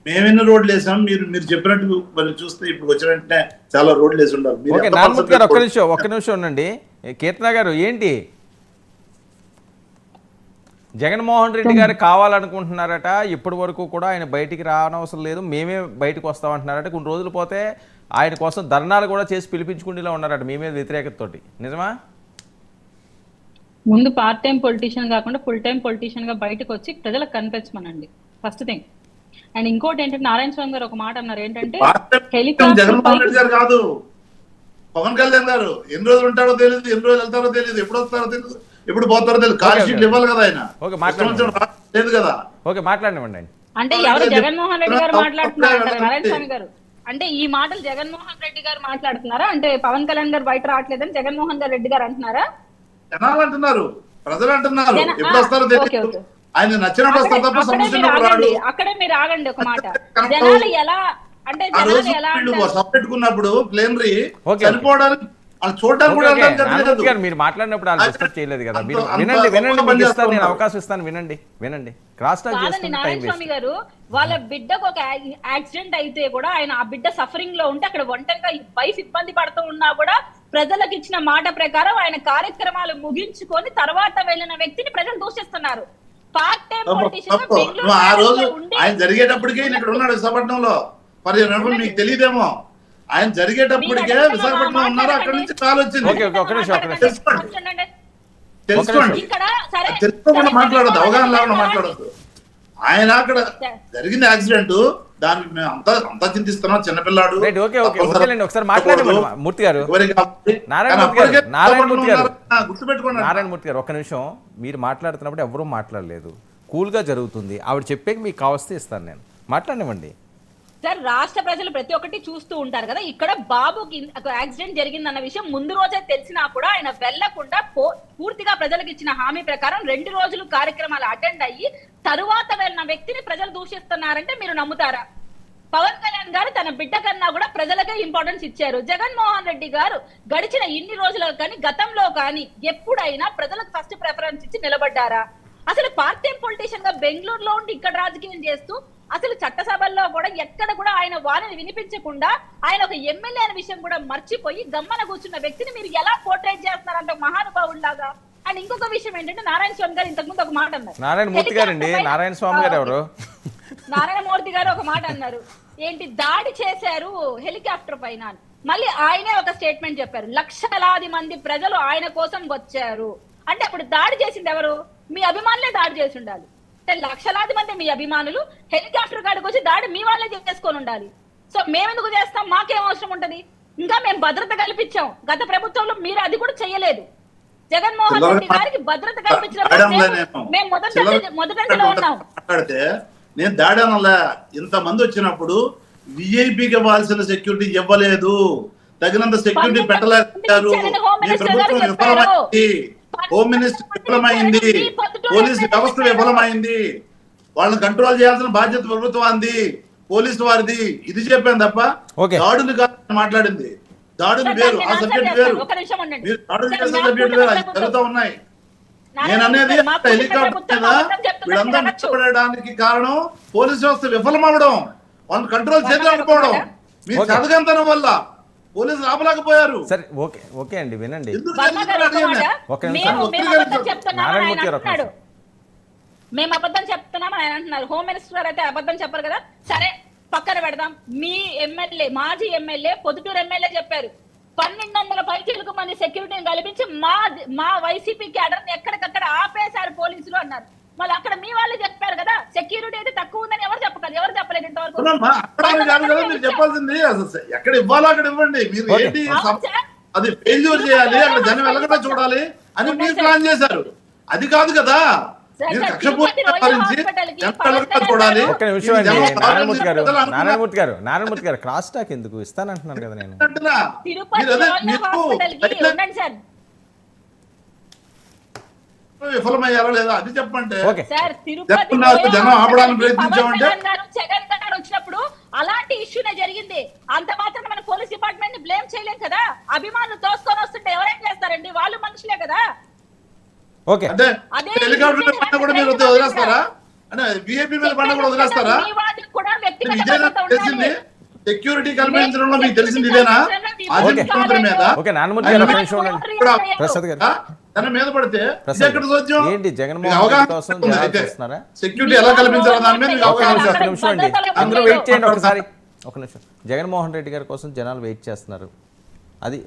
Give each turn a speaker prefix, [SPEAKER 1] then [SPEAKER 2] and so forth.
[SPEAKER 1] మేమెన్ని రోడ్లు వేసాం, మీరు మీరు చెప్పినట్టు మరి చూస్తే ఇప్పుడు వచ్చిన వెంటనే చాలా రోడ్లు వేసి ఉండాలి.
[SPEAKER 2] ఓకే నారాయణమూర్తి గారు ఒక్క నిమిషం ఉండండి. కీర్తన గారు ఏంటి జగన్మోహన్ రెడ్డి గారు కావాలనుకుంటున్నారట, ఇప్పటి వరకు కూడా ఆయన బయటికి రానవసరం లేదు, మేమే బయటకు వస్తామంటున్నారట. కొన్ని రోజులు పోతే ఆయన కోసం ధర్నాలు కూడా చేసి పిలిపించుకునేలా ఉన్నారట మీ మీద వ్యతిరేకతతోటి, నిజమా?
[SPEAKER 3] ముందు పార్ట్ టైం పొలిటీషియన్ కాకుండా ఫుల్ టైం పొలిటీషియన్ గా బయటకు వచ్చి ప్రజలకు కనిపించమనండి ఫస్ట్ థింగ్. అండ్ ఇంకోటి ఏంటంటే నారాయణ స్వామి గారు ఒక మాట అన్నారు ఏంటంటే
[SPEAKER 1] జగన్మోహన్ రెడ్డి గారు కాదు, పవన్ కళ్యాణ్ గారు ఎన్ని రోజులు ఉంటారో తెలియదు, ఎన్ని రోజులు వెళ్తారో తెలియదు, ఎప్పుడు వస్తారో తెలియదు, ఎప్పుడు పోతారో తెలియదు. కాల్ షీట్లు ఇవ్వాలి కదా ఆయన, లేదు కదా.
[SPEAKER 2] ఓకే మాట్లాడినండి.
[SPEAKER 3] అంటే ఎవరు జగన్మోహన్ రెడ్డి గారు మాట్లాడుతున్నారు నారాయణ స్వామి గారు? అంటే ఈ మాటలు జగన్మోహన్ రెడ్డి గారు మాట్లాడుతున్నారా? అంటే పవన్ కళ్యాణ్ గారు బయట రావట్లేదని జగన్మోహన్ రెడ్డి గారు అంటున్నారా?
[SPEAKER 1] జనాలు అంటున్నారు, ప్రజలు అంటున్నారు, ఎప్పుడు వస్తారో తెలియదు. ఆయన నచ్చినప్పుడు వస్తారు తప్ప సమస్య రాడు.
[SPEAKER 3] అక్కడే మీరు ఆగండి ఒక మాట. జనాలు ఎలా అంటే జనాలు ఎలా
[SPEAKER 1] పెట్టుకున్నప్పుడు ప్లేనరీ చనిపోవడానికి చూడడానికి
[SPEAKER 2] మీరు మాట్లాడినప్పుడు వాళ్ళు డిస్టర్బ్ చేయలేదు కదా. మీరు వినండి వినండి ఇస్తాను, నేను అవకాశం ఇస్తాను, వినండి వినండి. క్రాస్ టాక్ చేస్తున్న
[SPEAKER 3] నారాయణ స్వామి గారు వాళ్ళ బిడ్డకు ఒక యాక్సిడెంట్ అయితే కూడా ఆయన ఆ బిడ్డ సఫరింగ్ లో ఉంటే అక్కడ ఒంటరిగా వైఫ్ ఇబ్బంది పడుతూ ఉన్నా కూడా ప్రజలకు ఇచ్చిన మాట ప్రకారం ఆయన కార్యక్రమాలు ముగించుకొని తర్వాత వెళ్ళిన వ్యక్తిని ప్రజలు దూషిస్తున్నారు. పార్ట్ టైం పొలిటీషియన్
[SPEAKER 1] ఆ రోజు ఆయన జరిగేటప్పటికే ఇక్కడ ఉన్నాడు విశాఖపట్నంలో. మీకు తెలియదేమో, ఆయన జరిగేటప్పటికే విశాఖపట్నం ఉన్నారు, అక్కడి నుంచి కాల్ వచ్చింది. తెలుసుకోకుండా మాట్లాడద్దు, అవగాహన లేకుండా మాట్లాడద్దు. ఆయన అక్కడ జరిగింది యాక్సిడెంట్, దానికి మేము అంతా చింతిస్తున్నాం. చిన్నపిల్లాడు
[SPEAKER 2] నారాయణమూర్తి గారు ఒక్క నిమిషం. మీరు మాట్లాడుతున్నప్పుడు ఎవరూ మాట్లాడలేదు, కూల్గా జరుగుతుంది. ఆవిడ చెప్పేకి మీకు కావస్తే ఇస్తాను, నేను మాట్లాడివ్వండి.
[SPEAKER 3] సార్ రాష్ట్ర ప్రజలు ప్రతి ఒక్కటి చూస్తూ ఉంటారు కదా. ఇక్కడ బాబుకి యాక్సిడెంట్ జరిగిందన్న విషయం ముందు రోజే తెలిసినా కూడా ఆయన వెళ్లకుండా పూర్తిగా ప్రజలకు ఇచ్చిన హామీ ప్రకారం 2 రోజులు కార్యక్రమాలు అటెండ్ అయ్యి తరువాత వెళ్ళిన వ్యక్తిని ప్రజలు దూషిస్తున్నారంటే మీరు నమ్ముతారా? పవన్ కళ్యాణ్ గారు తన బిడ్డ కన్నా కూడా ప్రజలకే ఇంపార్టెన్స్ ఇచ్చారు. జగన్మోహన్ రెడ్డి గారు గడిచిన ఇన్ని రోజులకు కానీ గతంలో కానీ ఎప్పుడైనా ప్రజలకు ఫస్ట్ ప్రిఫరెన్స్ ఇచ్చి నిలబడ్డారా? అసలు పార్ట్ టైం పొలిటీషియన్ గా బెంగళూరులో ఉండి ఇక్కడ రాజకీయం చేస్తూ అసలు చట్టసభల్లో కూడా ఎక్కడ కూడా ఆయన వారిని వినిపించకుండా ఆయన ఒక ఎమ్మెల్యే అనే విషయం కూడా మర్చిపోయి గమ్మన కూర్చున్న వ్యక్తిని మీరు ఎలా పోర్ట్రేట్ చేస్తున్నారంటే మహానుభావుల్లాగా. అండ్ ఇంకొక విషయం ఏంటంటే నారాయణ స్వామి గారు ఇంతకు ముందు ఒక మాట అన్నారు.
[SPEAKER 2] నారాయణమూర్తి గారు అండి, నారాయణ స్వామి గారు ఎవరు?
[SPEAKER 3] నారాయణమూర్తి గారు ఒక మాట అన్నారు ఏంటి, దాడి చేశారు హెలికాప్టర్ పైన. మళ్ళీ ఆయనే ఒక స్టేట్మెంట్ చెప్పారు, లక్షలాది మంది ప్రజలు ఆయన కోసం వచ్చారు. అంటే అప్పుడు దాడి చేసింది ఎవరు? మీ అభిమానులే దాడి చేసి ఉండాలి. లక్షలాది మంది మీ అభిమానులు హెలికాప్టర్ కాడికి వచ్చి దాడి మీ వాళ్ళే చేసుకొని ఉండాలి. సో మేమెందుకు చేస్తాం? మాకేం అవసరం ఉంటది? ఇంకా మేము భద్రత కల్పించాం. గత ప్రభుత్వంలో మీరు అది కూడా చెయ్యలేదు. జగన్మోహన్ రెడ్డి గారికి భద్రత కల్పించినప్పుడు మేము మొదటంలో ఉన్నాం.
[SPEAKER 1] నేను దాడి అనలా, ఇంతమంది వచ్చినప్పుడు విఐపికి ఇవ్వాల్సిన సెక్యూరిటీ ఇవ్వలేదు, తగినంత సెక్యూరిటీ పెట్టలేకపోయారు. హోమ్ మినిస్టర్ విఫలమైంది, పోలీసు వ్యవస్థ విఫలమైంది, వాళ్ళని కంట్రోల్ చేయాల్సిన బాధ్యత ప్రభుత్వానికి, పోలీసు వారిది. ఇది చెప్పాను తప్ప దాడులు కాదు మాట్లాడింది. దాడులు వేరు, ఆ సబ్జెక్ట్ వేరు. మీరు దాడులు చేసిన సబ్జెక్ట్ వేరు, అది జరుగుతూ ఉన్నాయి. నేను అనేది హెలికాప్టర్ మీద వీళ్ళందరూ నష్టపడడానికి కారణం పోలీసు వ్యవస్థ విఫలం అవ్వడం, వాళ్ళని కంట్రోల్ చేయలేకపోవడం, మీ చదగంతనం వల్ల పోలీసులు ఆపలేకపోయారు.
[SPEAKER 2] సరే ఓకే ఓకే అండి, వినండి.
[SPEAKER 3] మేము అబద్ధం చెప్తున్నామని ఆయన అంటున్నారు. హోమ్ మినిస్టర్ అయితే అబద్ధం చెప్పరు కదా. సరే పక్కన పెడదాం. మీ ఎమ్మెల్యే, మాజీ ఎమ్మెల్యే, పొద్దుటూరు ఎమ్మెల్యే చెప్పారు 1200 పైచీలకు మంది సెక్యూరిటీని కల్పించి మా వైసీపీ క్యాడర్ ని ఎక్కడికక్కడ ఆపేశారు పోలీసులు అన్నారు. మళ్ళీ అక్కడ మీ వాళ్ళే చెప్పారు కదా సెక్యూరిటీ అయితే తక్కువ ఉందని. ఎవరు చెప్పలేదు, ఎవరు చెప్పలేదు ఇంతవరకు.
[SPEAKER 1] మీరు చెప్పాల్సింది ఎక్కడ ఇవ్వాలో అక్కడ ఇవ్వండి. మీరు ఏంటి అది ఫెయిల్యూర్ చేయాలి, అక్కడ జనం వెళ్ళకుండా చూడాలి అని మీరు ప్లాన్ చేశారు. అది కాదు కదా.
[SPEAKER 2] నారాయణమూర్తి గారు క్రాస్ టాక్ ఎందుకు ఇస్తానంటున్నాను కదా నేను.
[SPEAKER 1] విఫలమయ్యారా లేదా అది చెప్పంటే
[SPEAKER 3] జనం
[SPEAKER 1] ఆపడానికి ప్రయత్నించామంటే
[SPEAKER 3] వచ్చినప్పుడు అలాంటి ఇష్యూనే జరిగింది. అంత మాత్రం మన పోలీస్ డిపార్ట్మెంట్ ని బ్లేమ్ చేయలేం కదా. అభిమానులు తోసుకొని వస్తుంటే ఎవరేం చేస్తారండి, వాళ్ళు మనుషులే కదా.
[SPEAKER 2] ఓకే
[SPEAKER 1] హెలికాప్టర్ మీద పంట కూడా మీరు వదిలేస్తారా? అంటే విఐపి మీద పంట కూడా వదిలేస్తారా? ఇదేనా తెలిసింది? సెక్యూరిటీ కల్పించడంలో మీకు తెలిసింది ఇదేనా? మాజీ ముఖ్యమంత్రి మీద
[SPEAKER 2] ఓకే నారాయణమూర్తి గారు ఒక నిమిషం ఉండండి. ప్రసాద్ గారు
[SPEAKER 1] తన మీద పడితే ఇది
[SPEAKER 2] ప్రసాద్
[SPEAKER 1] ఎక్కడ చూద్దాం?
[SPEAKER 2] ఏంటి
[SPEAKER 1] మీకు
[SPEAKER 2] జగన్మోహన్
[SPEAKER 1] అవగాహన
[SPEAKER 2] రెడ్డి కోసం
[SPEAKER 1] ఉంది
[SPEAKER 2] జనాలు
[SPEAKER 1] అయితే.
[SPEAKER 2] చూస్తున్నారా?
[SPEAKER 1] సెక్యూరిటీ ఎలా కల్పించాలో దాని మీద మీకు
[SPEAKER 2] ఒక
[SPEAKER 1] అవగాహన
[SPEAKER 2] నిమిషం,
[SPEAKER 1] ఉంది.
[SPEAKER 2] ఒక నిమిషం అండి, అందరూ వెయిట్ చేయండి ఒకసారి. ఒక నిమిషం, జగన్మోహన్ రెడ్డి గారి కోసం జనాలు వెయిట్ చేస్తున్నారు, అది